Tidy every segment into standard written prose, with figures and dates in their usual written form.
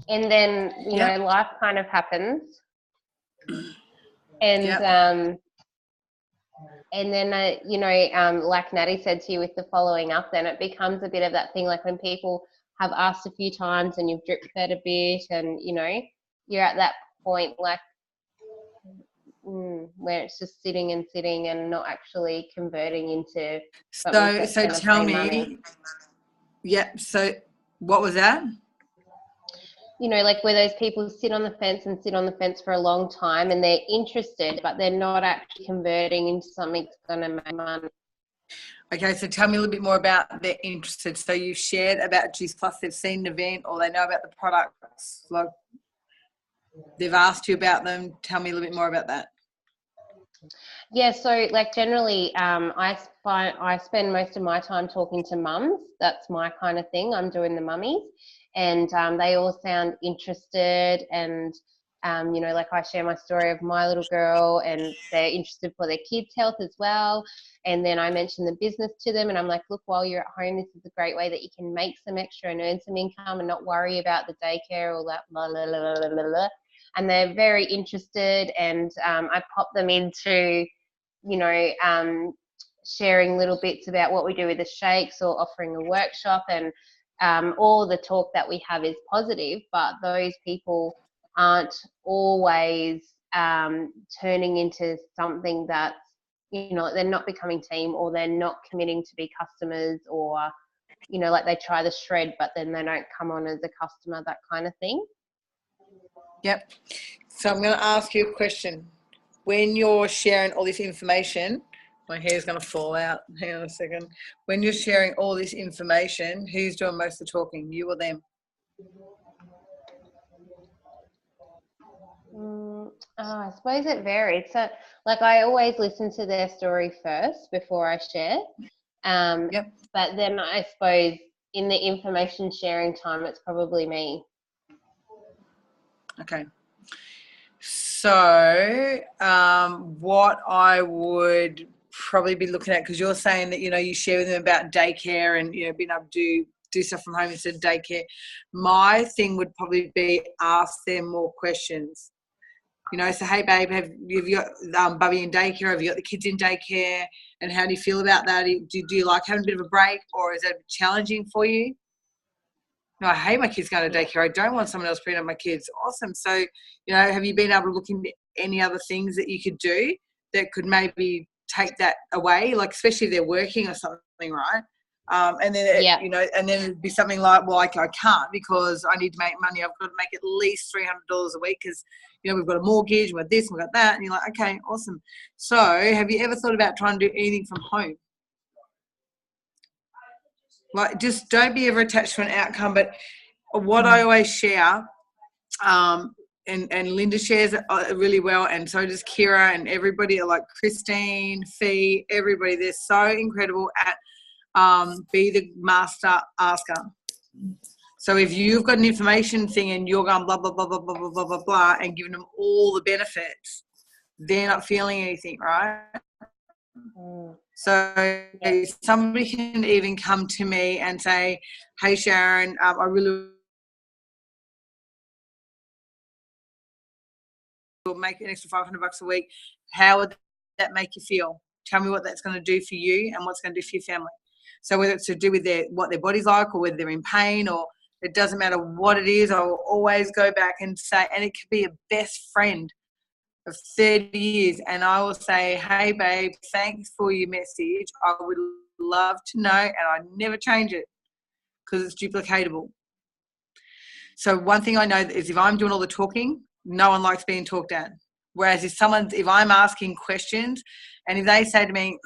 And then, Yep. life kind of happens. And, Yep. and then, like Natty said to you with the following up, then it becomes a bit of that thing, like when people have asked a few times and you've drip fed a bit and, you're at that point, like, where it's just sitting and not actually converting into something So that's going to tell pay money. me, yep. So what was that? Like where those people sit on the fence for a long time and they're interested, but they're not actually converting into something that's going to make money. Okay, so tell me a little bit more about they're interested. So you've shared about Juice Plus, they've seen an event or they know about the products, like they've asked you about them. Tell me a little bit more about that. Yeah, so like generally, I spend most of my time talking to mums. That's my kind of thing. I'm doing the mummies, and they all sound interested. And like I share my story of my little girl, and they're interested for their kids' health as well. And then I mention the business to them, and I'm like, look, while you're at home, this is a great way that you can make some extra and earn some income, and not worry about the daycare or that blah blah blah blah blah. Blah. And they're very interested, and I pop them into sharing little bits about what we do with the shakes or offering a workshop, and all the talk that we have is positive, but those people aren't always turning into something that's, they're not becoming team, or they're not committing to be customers, or, like they try the shred, but then they don't come on as a customer, that kind of thing. Yep. So I'm going to ask you a question. When you're sharing all this information, my hair's going to fall out. Hang on a second. When you're sharing all this information, who's doing most of the talking, you or them? I suppose it varies. So, like, I always listen to their story first before I share. Yep. But then I suppose in the information sharing time, it's probably me. Okay. So what I would probably be looking at, because you're saying that, you share with them about daycare and, being able to do stuff from home instead of daycare. My thing would probably be ask them more questions. So, hey, babe, have you got Bubby in daycare? Have you got the kids in daycare? And how do you feel about that? Do you like having a bit of a break, or is that challenging for you? No, I hate my kids going to daycare. I don't want someone else bringing up my kids. Awesome. So, have you been able to look into any other things that you could do that could maybe take that away, like especially if they're working or something, right? And then, Yeah. and then it'd be something like, well, I can't because I need to make money. I've got to make at least $300 a week because, we've got a mortgage, we've got this, we've got that. And you're like, okay, awesome. So have you ever thought about trying to do anything from home? Like, just don't be ever attached to an outcome. But what I always share, and Linda shares it really well, and so does Kira, and everybody, like Christine, Fee, everybody, they're so incredible at be the master asker. So if you've got an information thing and you're going blah, blah, blah, blah, blah, blah, blah, blah, blah, and giving them all the benefits, they're not feeling anything, right? So somebody can even come to me and say, hey, Sharon, I really will make an extra $500 a week. How would that make you feel? Tell me what that's going to do for you and what's going to do for your family. So whether it's to do with what their body's like, or whether they're in pain, or it doesn't matter what it is, I will always go back and say, and it could be a best friend of 30 years, and I will say, hey, babe, thanks for your message. I would love to know, and I never change it because it's duplicatable. So one thing I know is if I'm doing all the talking, no one likes being talked at. Whereas if I'm asking questions, and if they say to me,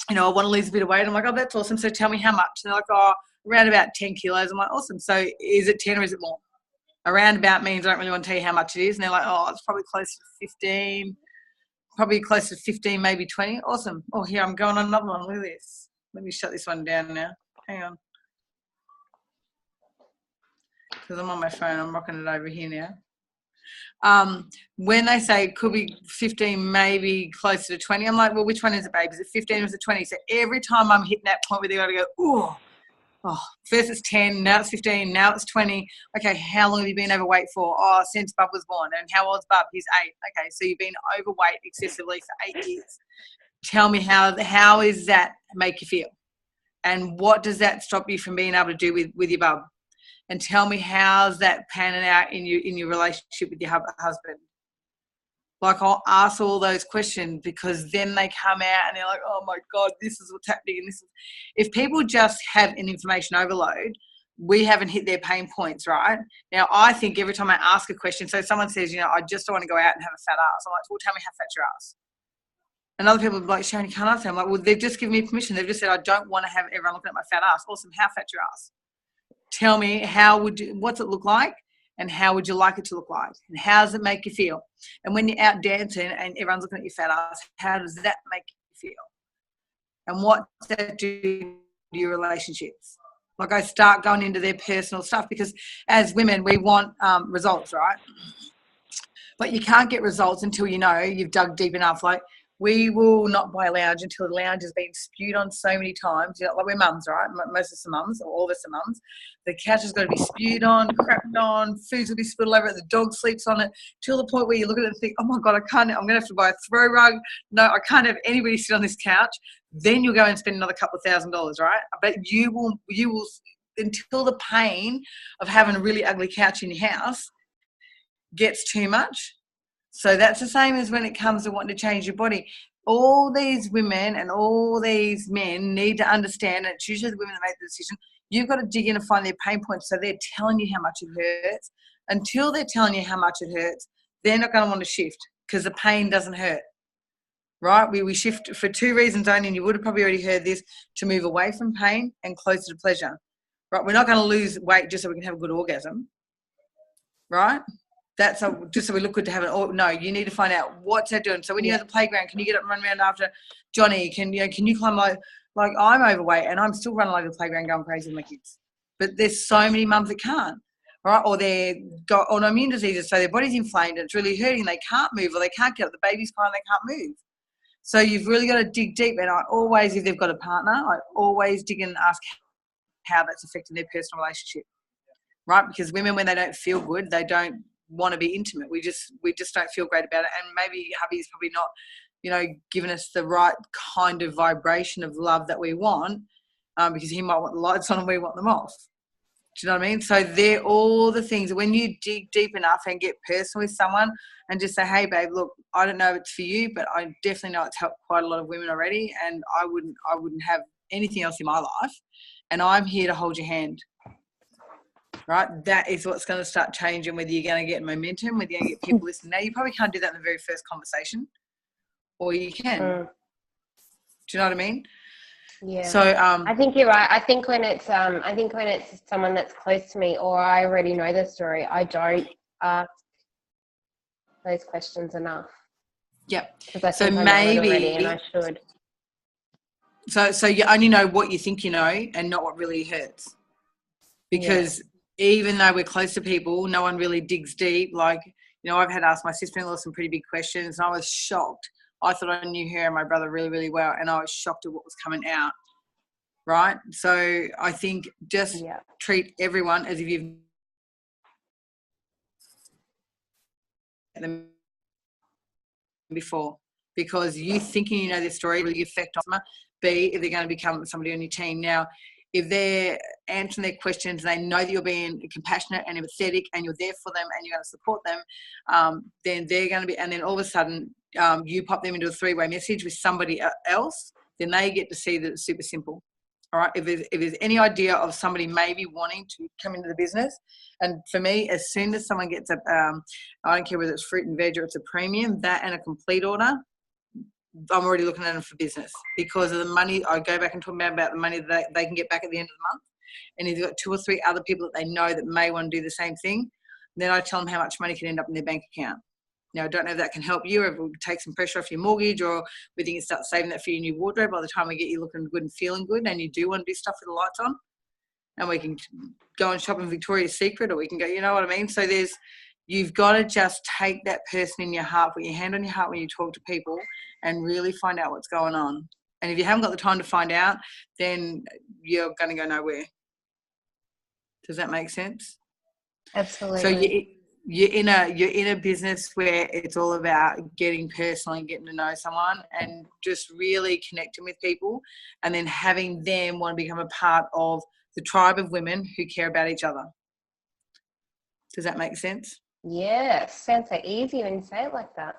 I want to lose a bit of weight, I'm like, oh, that's awesome. So tell me how much. And they're like, oh, around about 10 kilos. I'm like, awesome. So is it 10 or is it more? Around about means I don't really want to tell you how much it is. And they're like, oh, it's probably close to 15, maybe 20. Awesome. Oh, here, I'm going on another one. Look at this. Let me shut this one down now. Hang on. Because I'm on my phone. I'm rocking it over here now. When they say it could be 15, maybe closer to 20, I'm like, well, which one is it, babe? Is it 15 or is it 20? So every time I'm hitting that point where they got to go, oh, Oh, first it's 10, now it's 15, now it's 20. Okay, how long have you been overweight for? Oh, since Bub was born. And how old's Bub? He's 8. Okay, so you've been overweight excessively for 8 years. Tell me how does that make you feel? And what does that stop you from being able to do with your Bub? And tell me how's that panning out in your relationship with your husband? Like, I'll ask all those questions, because then they come out and they're like, oh my God, this is what's happening. And if people just have an information overload, we haven't hit their pain points, right? Now, I think every time I ask a question, so someone says, I just don't want to go out and have a fat ass. I'm like, well, tell me how fat's your ass. And other people are like, Sharon, you can't ask that. I'm like, well, they've just given me permission. They've just said, I don't want to have everyone looking at my fat ass. Awesome. How fat's your ass? Tell me, what's it look like? And how would you like it to look like? And how does it make you feel? And when you're out dancing and everyone's looking at your fat ass, how does that make you feel? And what does that do to your relationships? Like, I start going into their personal stuff, because as women, we want results, right? But you can't get results until you've dug deep enough. Like, we will not buy a lounge until the lounge has been spewed on so many times. Like, we're mums, right? Most of us are mums, or all of us are mums. The couch has got to be spewed on, crapped on, food's will be spilled over it, the dog sleeps on it, till the point where you look at it and think, oh my God, I'm going to have to buy a throw rug. No, I can't have anybody sit on this couch. Then you'll go and spend another couple of $1,000s, right? But you will, until the pain of having a really ugly couch in your house gets too much. So that's the same as when it comes to wanting to change your body. All these women and all these men need to understand, and it's usually the women that make the decision, you've got to dig in and find their pain points, so they're telling you how much it hurts. Until they're telling you how much it hurts, they're not going to want to shift, because the pain doesn't hurt, right? We shift for 2 reasons only, and you would have probably already heard this: to move away from pain and closer to pleasure, right? We're not going to lose weight just so we can have a good orgasm, right? That's just so we look good to have it. No, you need to find out what's that doing. So when you go to the playground, can you get up and run around after Johnny? Can you climb like I'm overweight and I'm still running over the playground going crazy with my kids. But there's so many mums that can't, right? Or they've got autoimmune diseases, so their body's inflamed and it's really hurting. They can't move, or they can't get up. The baby's crying, they can't move. So you've really got to dig deep. And I always, if they've got a partner, I always dig in and ask how that's affecting their personal relationship, right? Because women, when they don't feel good, they don't want to be intimate. We just don't feel great about it. And maybe hubby's probably not giving us the right kind of vibration of love that we want, because he might want the lights on and we want them off. Do you know what I mean? So they're all the things. When you dig deep enough and get personal with someone and just say, hey babe, look, I don't know if it's for you, but I definitely know it's helped quite a lot of women already, and I wouldn't have anything else in my life, and I'm here to hold your hand. Right, that is what's going to start changing, whether you're going to get momentum, whether you're going to get people listening. Now, you probably can't do that in the very first conversation, or you can. Do you know what I mean? Yeah. So I think you're right. I think when it's someone that's close to me, or I already know the story, I don't ask those questions enough. Yep. Because I think I know it already, and I should. So you only know what you think you know, and not what really hurts. Because even though we're close to people, no one really digs deep. Like, I've had to ask my sister-in-law some pretty big questions, and I was shocked. I thought I knew her and my brother really, really well, and I was shocked at what was coming out, right? So I think just treat everyone as if you've met them before, because you thinking you know their story really affect them. B, if they're going to become somebody on your team. Now, if they're answering their questions, they know that you're being compassionate and empathetic and you're there for them and you're going to support them, then they're going to be, and then all of a sudden you pop them into a 3-way message with somebody else, then they get to see that it's super simple. All right. If there's any idea of somebody maybe wanting to come into the business, and for me, as soon as someone gets I don't care whether it's fruit and veg or it's a premium, that and a complete order, I'm already looking at them for business, because of the money. I go back and talk about the money that they can get back at the end of the month. And if you've got 2 or 3 other people that they know that may want to do the same thing, then I tell them how much money can end up in their bank account. Now, I don't know if that can help you, or if it will take some pressure off your mortgage, or whether you can start saving that for your new wardrobe by the time we get you looking good and feeling good, and you do want to do stuff with the lights on. And we can go and shop in Victoria's Secret, or we can go, you know what I mean? So you've got to just take that person in your heart, put your hand on your heart when you talk to people, and really find out what's going on. And if you haven't got the time to find out, then you're going to go nowhere. Does that make sense? Absolutely. So you're in a business where it's all about getting personal and getting to know someone and just really connecting with people, and then having them want to become a part of the tribe of women who care about each other. Does that make sense? Yeah, sounds so easy when you say it like that.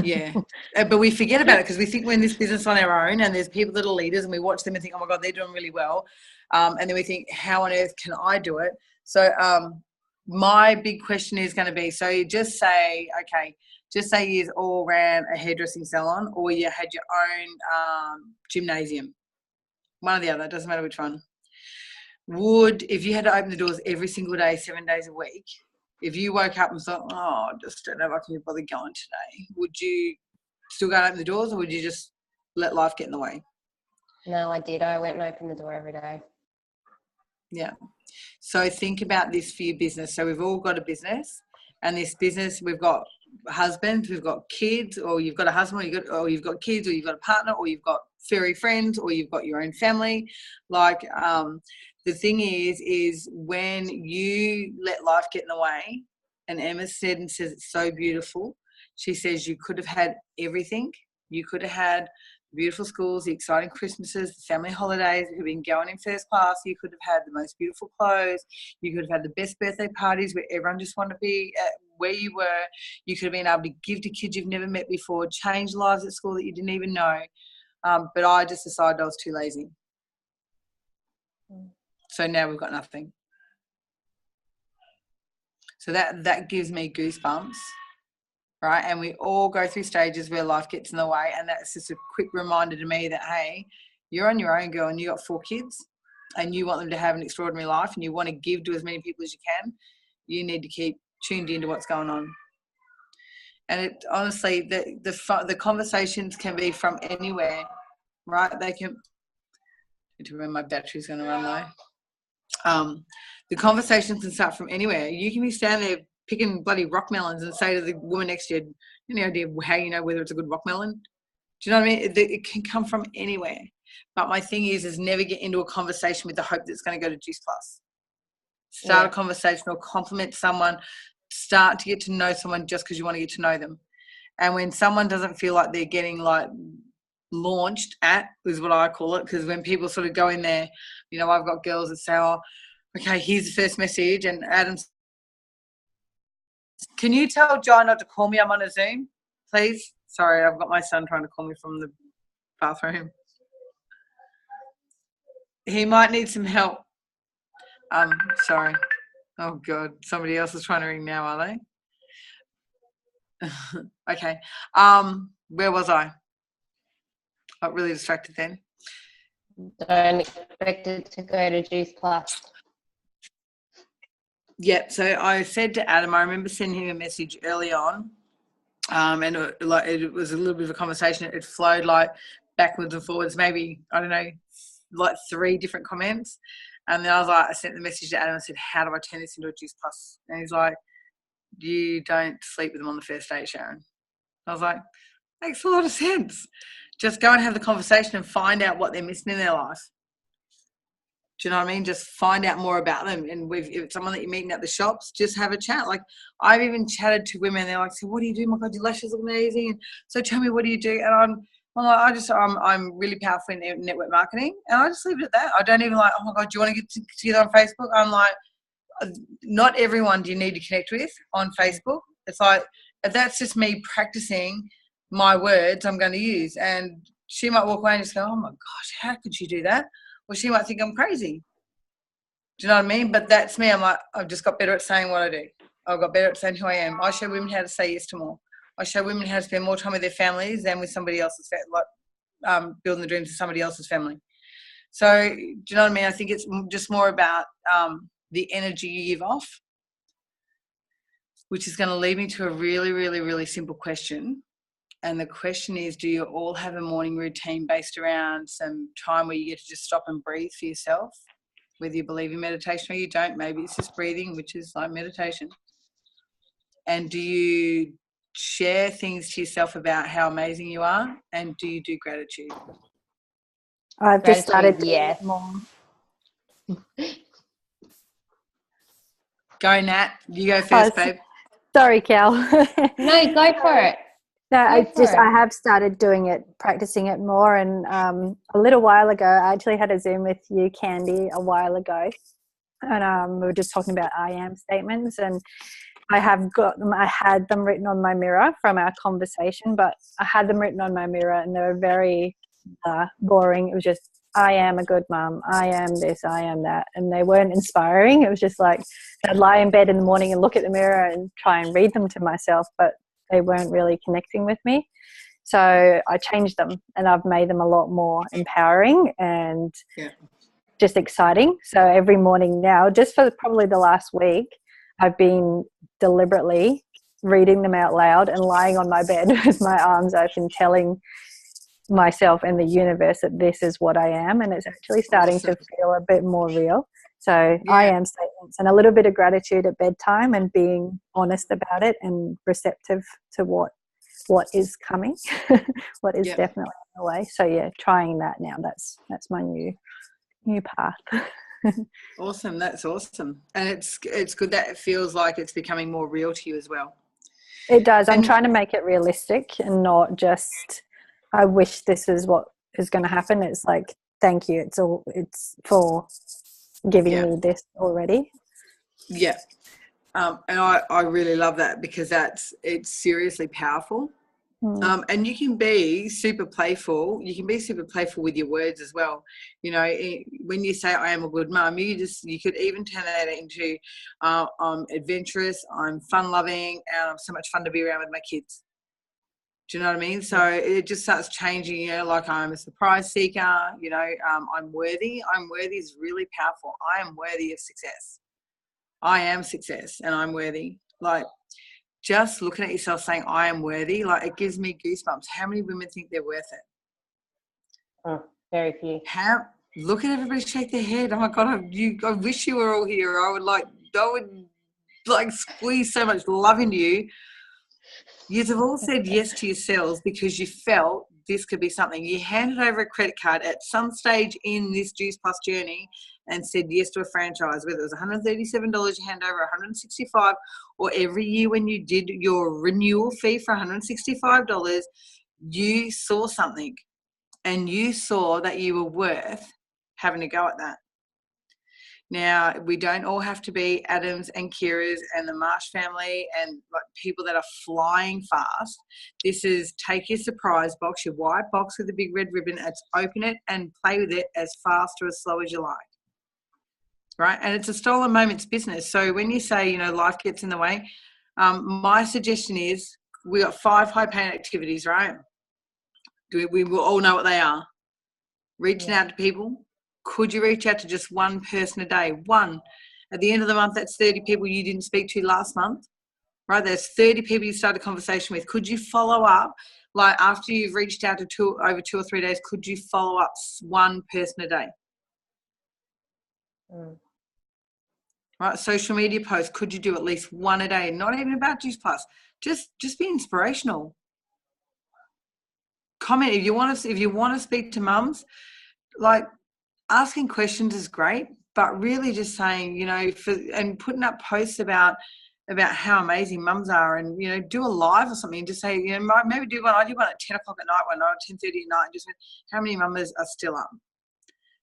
Yeah. But we forget about it because we think we're in this business on our own, and there's people that are leaders and we watch them and think, oh my God, they're doing really well. And then we think, how on earth can I do it? So my big question is going to be, so you just say you all ran a hairdressing salon, or you had your own gymnasium. One or the other, it doesn't matter which one. If you had to open the doors every single day, 7 days a week, if you woke up and thought, oh, I just don't know if I can be bothered going today, would you still go and open the doors, or would you just let life get in the way? No, I did. I went and opened the door every day. Yeah. So think about this for your business. So we've all got a business, and this business, we've got husbands, we've got kids, or you've got a husband, or you've got kids, or you've got a partner, or you've got furry friends, or you've got your own family. Like the thing is when you let life get in the way, and Emma said and says it's so beautiful, she says you could have had everything. You could have had beautiful schools, the exciting Christmases, the family holidays, you've been going in first class, you could have had the most beautiful clothes, you could have had the best birthday parties where everyone just wanted to be at where you were, you could have been able to give to kids you've never met before, change lives at school that you didn't even know. But I just decided I was too lazy. So now we've got nothing. So that gives me goosebumps. Right, and we all go through stages where life gets in the way, and that's just a quick reminder to me that, hey, you're on your own, girl, and you got 4 kids and you want them to have an extraordinary life and you want to give to as many people as you can. You need to keep tuned into what's going on. And it honestly, the conversations can be from anywhere, right? They can, to remember my battery's going to run low. The conversations can start from anywhere. You can be standing there picking bloody rock melons and say to the woman next to you, any idea how you know whether it's a good rock melon? Do you know what I mean? It can come from anywhere. But my thing is never get into a conversation with the hope that it's going to go to Juice Plus. Start a conversation or compliment someone. Start to get to know someone just because you want to get to know them. And when someone doesn't feel like they're getting like launched at, is what I call it, because when people sort of go in there, you know, I've got girls that say, oh, okay, here's the first message, and Adam's, can you tell John not to call me? I'm on a Zoom, please. Sorry, I've got my son trying to call me from the bathroom. He might need some help. Sorry. Oh, God. Somebody else is trying to ring now, are they? Okay. Where was I? I got really distracted then. Don't expect it to go to Juice Plus. Yep. So I said to Adam, I remember sending him a message early on, and it was a little bit of a conversation. It flowed like backwards and forwards, maybe, I don't know, like 3 different comments. And then I sent the message to Adam and said, how do I turn this into a Juice Plus? And he's like, you don't sleep with them on the first date, Sharon. I was like, makes a lot of sense. Just go and have the conversation and find out what they're missing in their life. Do you know what I mean? Just find out more about them. And if it's someone that you're meeting at the shops, just have a chat. Like, I've even chatted to women, and they're like, so what do you do? My God, your lashes look amazing. And so tell me, what do you do? And I'm really powerful in network marketing, and I just leave it at that. I don't even like, oh my God, do you want to get together on Facebook? I'm like, not everyone do you need to connect with on Facebook. It's like, that's just me practicing my words I'm going to use. And she might walk away and just go, oh my gosh, how could she do that? Well, she might think I'm crazy. Do you know what I mean? But that's me. I'm like, I've just got better at saying what I do. I've got better at saying who I am. I show women how to say yes to more. I show women how to spend more time with their families than with somebody else's, like building the dreams of somebody else's family. So, do you know what I mean? I think it's just more about the energy you give off, which is going to lead me to a really, really, really simple question. And the question is, do you all have a morning routine based around some time where you get to just stop and breathe for yourself? Whether you believe in meditation or you don't, maybe it's just breathing, which is like meditation. And do you share things to yourself about how amazing you are? And do you do gratitude? I've just started doing it more. Go, Nat. You go Oh, first, babe. sorry, Cal. No, go for it. No, Go for it. I have started doing it, practicing it more. And a little while ago, I actually had a Zoom with you, Candy, a while ago. And we were just talking about I am statements. And I have got them, I had them written on my mirror from our conversation, but I had them written on my mirror and they were very boring. It was just, I am a good mum. I am this, I am that. And they weren't inspiring. It was just like I'd lie in bed in the morning and look at the mirror and try and read them to myself, but they weren't really connecting with me. So I changed them and I've made them a lot more empowering and just exciting. So every morning now, just for probably the last week, I've been deliberately reading them out loud and lying on my bed with my arms open, telling myself and the universe that this is what I am, and it's actually starting to feel a bit more real. So I am statements and a little bit of gratitude at bedtime and being honest about it and receptive to what is coming, what is definitely on the way. So yeah, trying that now. That's my new path. Awesome. That's awesome. And it's good that it feels like it's becoming more real to you as well. It does. I'm trying to make it realistic and not just, I wish this is what is going to happen. It's like, thank you. It's for giving me this already. Yeah. And I really love that because it's seriously powerful. And you can be super playful. You can be super playful with your words as well. You know, when you say I am a good mum, you could even turn that into I'm adventurous, I'm fun loving, and I'm so much fun to be around with my kids. Do you know what I mean? So it just starts changing, you know, like I'm a surprise seeker, you know, I'm worthy. I'm worthy is really powerful. I am worthy of success. I am success and I'm worthy. Like, just looking at yourself saying I am worthy, like it gives me goosebumps. How many women think they're worth it? Oh, very few. Look at everybody shake their head. Oh my God, I wish you were all here. I would squeeze so much love into you. You have all said yes to yourselves because you felt this could be something. You handed over a credit card at some stage in this Juice Plus journey and said yes to a franchise, whether it was $137 you hand over, $165, or every year when you did your renewal fee for $165, you saw something and you saw that you were worth having a go at that. Now, we don't all have to be Adams and Kira's and the Marsh family and like people that are flying fast. This is take your surprise box, your white box with a big red ribbon, open it and play with it as fast or as slow as you like. Right? And it's a stolen moments business. So when you say, you know, life gets in the way, my suggestion is we got 5 high pain activities, right? We will all know what they are. Reaching out to people. Could you reach out to just one person a day? One. At the end of the month, that's 30 people you didn't speak to last month, right? There's 30 people you started a conversation with. Could you follow up, like after you've reached out to over 2 or 3 days, could you follow up one person a day? Right? Social media posts, could you do at least one a day? Not even about Juice Plus. Just be inspirational. Comment if you want to speak to mums, like asking questions is great, but really just saying, you know, and putting up posts about how amazing mums are, and you know, do a live or something. Just say, you know, maybe do one. I do one at 10 o'clock at night, one at 10:30 at night. Just how many mamas are still up?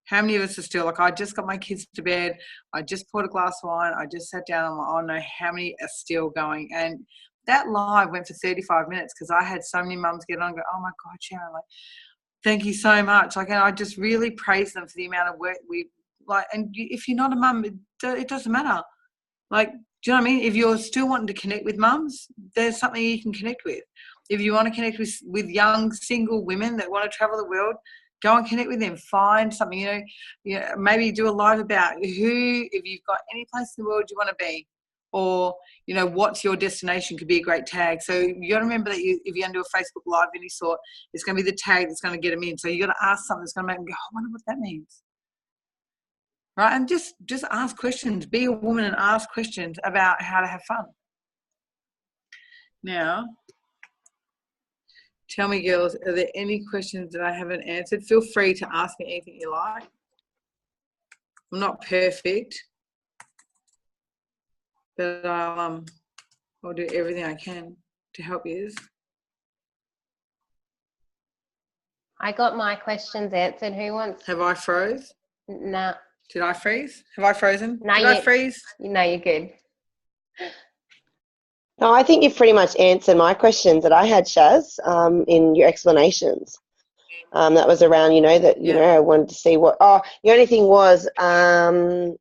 How many of us are still like, I just got my kids to bed, I just poured a glass of wine, I just sat down. I'm like, oh no, how many are still going? And that live went for 35 minutes because I had so many mums get on and go, oh my God, Sharon, like, thank you so much. Like, and I just really praise them for the amount of work we like. And if you're not a mum, it doesn't matter. Like, do you know what I mean? If you're still wanting to connect with mums, there's something you can connect with. If you want to connect with young single women that want to travel the world, go and connect with them. Find something, you know, maybe do a live about if you've got any place in the world you want to be, or, you know, what's your destination could be a great tag. So you got to remember that if you're going to do a Facebook Live of any sort, it's going to be the tag that's going to get them in. So you got to ask something that's going to make them go, I wonder what that means. Right? And just ask questions. Be a woman and ask questions about how to have fun. Now, tell me, girls, are there any questions that I haven't answered? Feel free to ask me anything you like. I'm not perfect. But I'll do everything I can to help you. I got my questions answered. Who wants? Have I froze? Nah. Did I freeze? Have I frozen? No, Did I freeze? No, you're good. No, I think you've pretty much answered my questions that I had, Shaz, in your explanations. That was around, I wanted to see what. Oh, the only thing was around,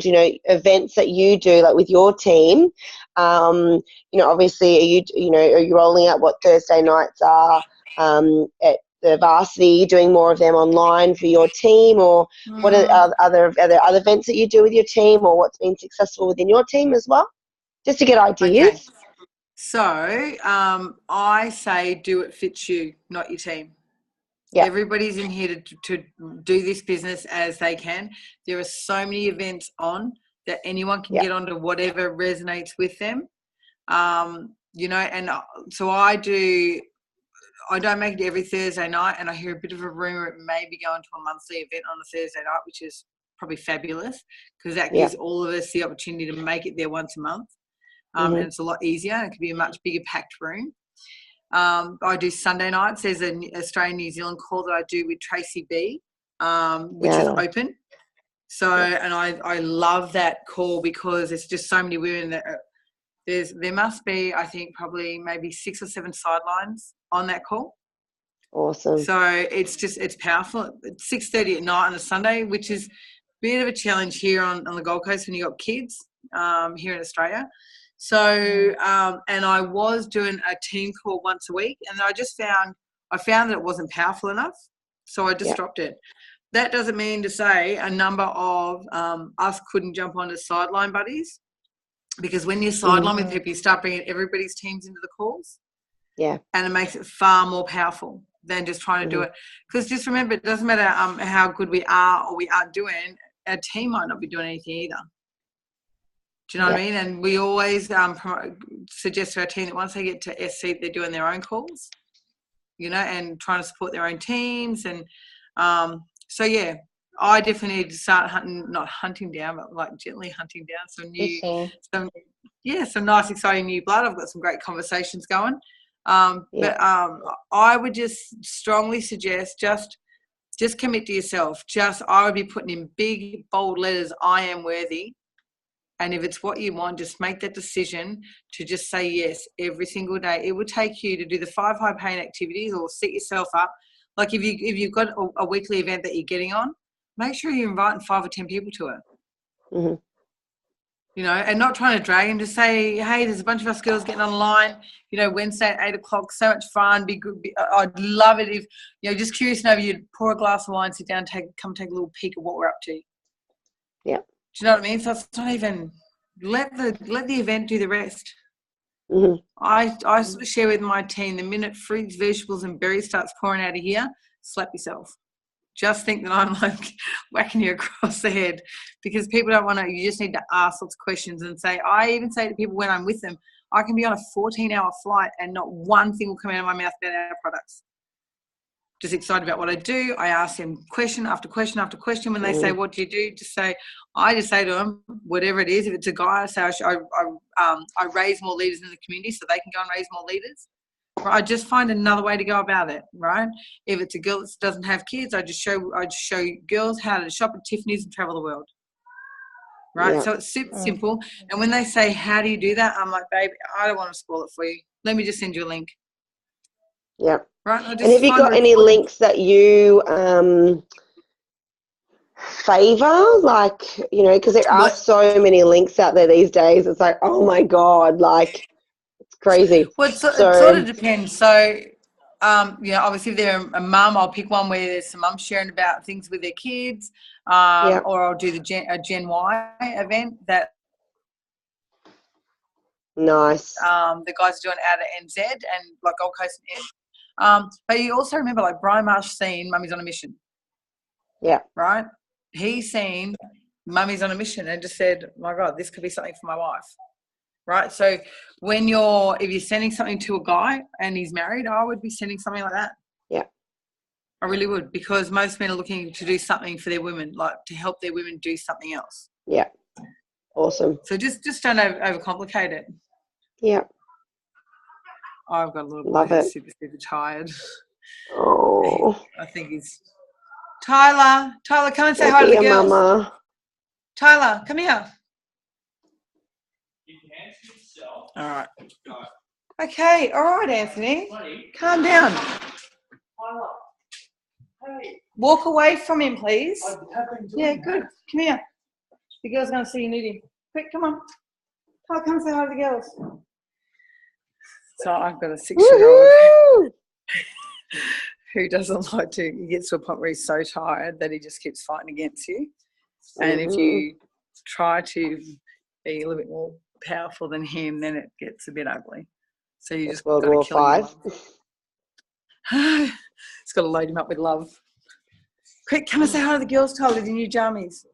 events that you do, like with your team. Obviously, are you rolling out what Thursday nights are at the varsity? Doing more of them online for your team, or what are there other events that you do with your team, or what's been successful within your team as well? Just to get ideas. Okay. So I say do it fits you, not your team. Yeah. Everybody's in here to do this business as they can. There are so many events on that anyone can get onto whatever resonates with them. And so I don't make it every Thursday night, and I hear a bit of a rumor it may be going to a monthly event on a Thursday night, which is probably fabulous because that gives all of us the opportunity to make it there once a month. And it's a lot easier. It could be a much bigger packed room. I do Sunday nights. There's an Australian New Zealand call that I do with Tracy B, which is open. So, and I love that call because it's just so many women that there must be, I think, probably maybe 6 or 7 sidelines on that call. Awesome. So it's powerful. It's 6:30 at night on a Sunday, which is a bit of a challenge here on the Gold Coast when you got kids here in Australia. So, and I was doing a team call once a week, and I found that it wasn't powerful enough, so I just dropped it. That doesn't mean to say a number of us couldn't jump on as sideline buddies, because when you're sideline with people, you start bringing everybody's teams into the calls. Yeah. And it makes it far more powerful than just trying to do it. Because just remember, it doesn't matter how good we are or we aren't doing, our team might not be doing anything either. Do you know what I mean? And we always suggest to our team that once they get to SC, they're doing their own calls, and trying to support their own teams. And so, yeah, I definitely need to start not hunting down, but like gently hunting down some nice, exciting new blood. I've got some great conversations going. But I would just strongly suggest just commit to yourself. I would be putting in big, bold letters, I am worthy. And if it's what you want, just make that decision to just say yes every single day. It will take you to do the 5 high pain activities or set yourself up. Like if you've got a weekly event that you're getting on, make sure you're inviting 5 or 10 people to it. Mm-hmm. And not trying to drag them. Just say, hey, there's a bunch of us girls getting online, Wednesday at 8 o'clock, so much fun, be good. I'd love it if, just curious to know if you'd pour a glass of wine, sit down, come take a little peek of what we're up to. Yeah. Do you know what I mean? So it's not even let the event do the rest. Mm-hmm. I sort of share with my team, the minute fruits, vegetables, and berries starts pouring out of here, slap yourself. Just think that I'm like whacking you across the head, because people don't want to. You just need to ask lots of questions and say. I even say to people when I'm with them, I can be on a 14-hour flight and not one thing will come out of my mouth about our products. Just excited about what I do. I ask them question after question after question. When they say, what do you do? I just say to them, whatever it is. If it's a guy, I say I raise more leaders in the community so they can go and raise more leaders. Right? I just find another way to go about it, right? If it's a girl that doesn't have kids, I just show girls how to shop at Tiffany's and travel the world. Right? Yeah. So it's super simple. And when they say, how do you do that? I'm like, babe, I don't want to spoil it for you. Let me just send you a link. Yeah. Right. And have you got any links that you favor? Like, because there are so many links out there these days. It's like, oh my God, like it's crazy. Well, it sort of depends. So, obviously if they're a mum, I'll pick one where there's some mums sharing about things with their kids, or I'll do a Gen Y event that. Nice. The guys are doing out at NZ and like Gold Coast and but you also remember like Brian Marsh seen Mummy's on a Mission. Yeah. Right? He's seen Mummy's on a Mission and just said, my God, this could be something for my wife. Right? So if you're sending something to a guy and he's married, I would be sending something like that. Yeah. I really would, because most men are looking to do something for their women, like to help their women do something else. Yeah. Awesome. So just don't overcomplicate it. Yeah. I've got a little boy Love who's it. super, super tired. Oh. I think he's Tyler, come and say Look hi at to the your girls. mama. Tyler, come here. All right. Okay. All right, Anthony. Calm down. Walk away from him, please. Yeah, good. Come here. The girl's going to see you needy. Quick, come on. Tyler, come and say hi to the girls. So I've got a 6-year-old Woohoo! who doesn't like to, he gets to a point where he's so tired that he just keeps fighting against you. And if you try to be a little bit more powerful than him, then it gets a bit ugly. So you just got World to War kill him. V. It's got to load him up with love. Quick, come and say hi to the girls, Tyler, the new jammies.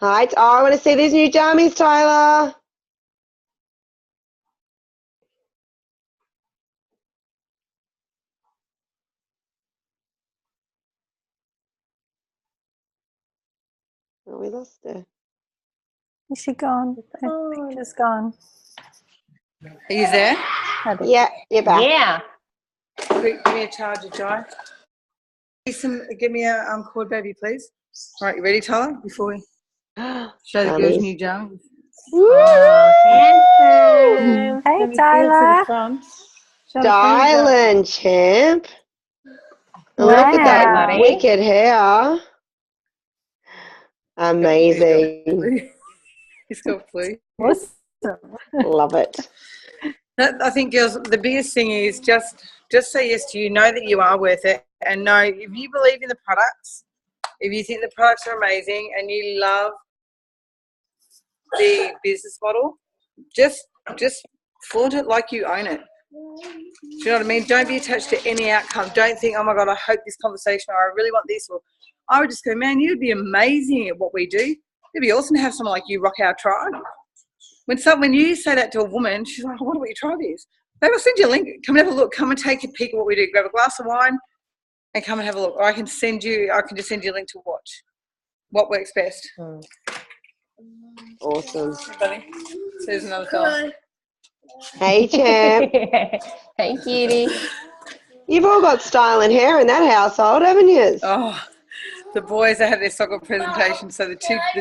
Hi. I want to see these new jammies, Tyler. Oh, we lost her. Is she gone? Her picture's gone. Are you there? Yeah, you're back. Yeah. Quick, give me a charger, Jai. Give me a cord, baby, please. All right, you ready, Tyler? Before we show the girls Jammies. new jammies. Oh, handsome. Hey, Let me Tyler. Styling, champ. And look at that Wow. wicked hair. Amazing. He's got flu. Awesome. Love it. I think, girls, the biggest thing is just say yes to you. Know that you are worth it, and know if you believe in the products, if you think the products are amazing, and you love the business model, just flaunt it like you own it. Do you know what I mean? Don't be attached to any outcome. Don't think, oh my God, I hope this conversation, or I really want this. Or I would just go, man, you'd be amazing at what we do. It'd be awesome to have someone like you rock our tribe. When you say that to a woman, she's like, I wonder what your tribe is. Maybe I'll send you a link. Come and have a look. Come and take a peek at what we do. Grab a glass of wine and come and have a look. Or I can just send you a link to watch what works best. Awesome. Buddy. So there's another fella. Hey, champ. Hey, cutie. You've all got styling hair in that household, haven't you? Oh, the boys, they had their soccer presentation. So the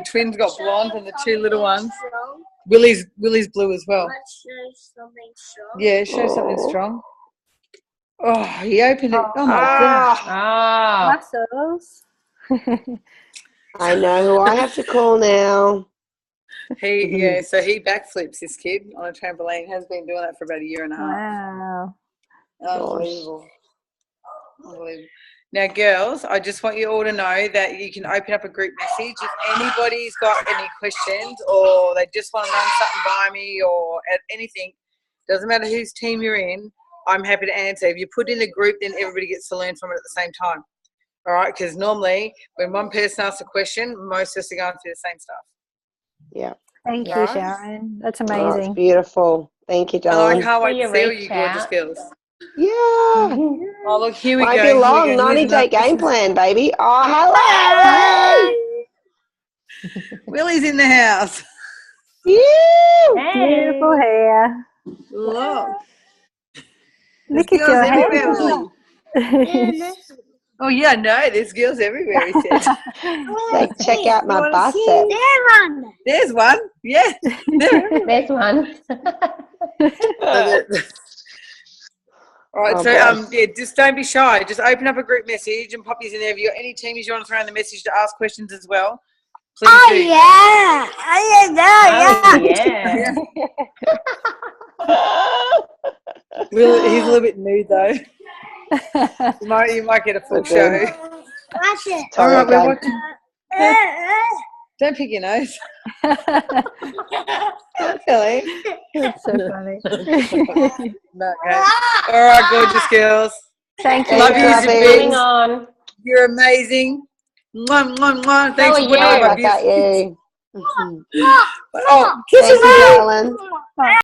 twins got blonde and the two little ones. Willie's blue as well. Yeah, show something strong. Oh, he opened it. Oh my gosh. Muscles. I know who I have to call now. So he backflips, this kid, on a trampoline. Has been doing that for about a year and a half. Wow. Unbelievable. Now, girls, I just want you all to know that you can open up a group message. If anybody's got any questions or they just want to run something by me or anything, doesn't matter whose team you're in, I'm happy to answer. If you put in a group, then everybody gets to learn from it at the same time. All right? Because normally when one person asks a question, most of us are going through the same stuff. Yeah. Thank you, Right? Sharon. That's Oh, it's amazing. beautiful. Thank you, And I darling. can't wait to see all reach you gorgeous out. girls. Yeah. Oh, look, here we Won't go. be Here we long. go. Here's 90-day another- game plan, baby. Oh, hello. Willie's in the house. You. Beautiful hair. Look. Look There's at your girls hair. everywhere, Willie. Oh, yeah, no, there's girls everywhere, he said. Like, check out my bicep. There's one. Yeah. There's one. All right, Oh, so boss. yeah, just don't be shy. Just open up a group message and pop yours in there. If you've got any teams you want to throw in the message to ask questions as well, please do. Yeah. He's a little bit nude though. You might get a full Okay. show. All right, we're watching. Don't pick your nose. Silly. That's so funny. No, okay. All right, gorgeous girls. Thank you. Love you, Thanks, Zabine. Coming on. You're amazing. Mwah, mwah, mwah. Thanks are for putting you? up my Back at beautiful. you. Oh, kiss Thank your you, mouth. darling.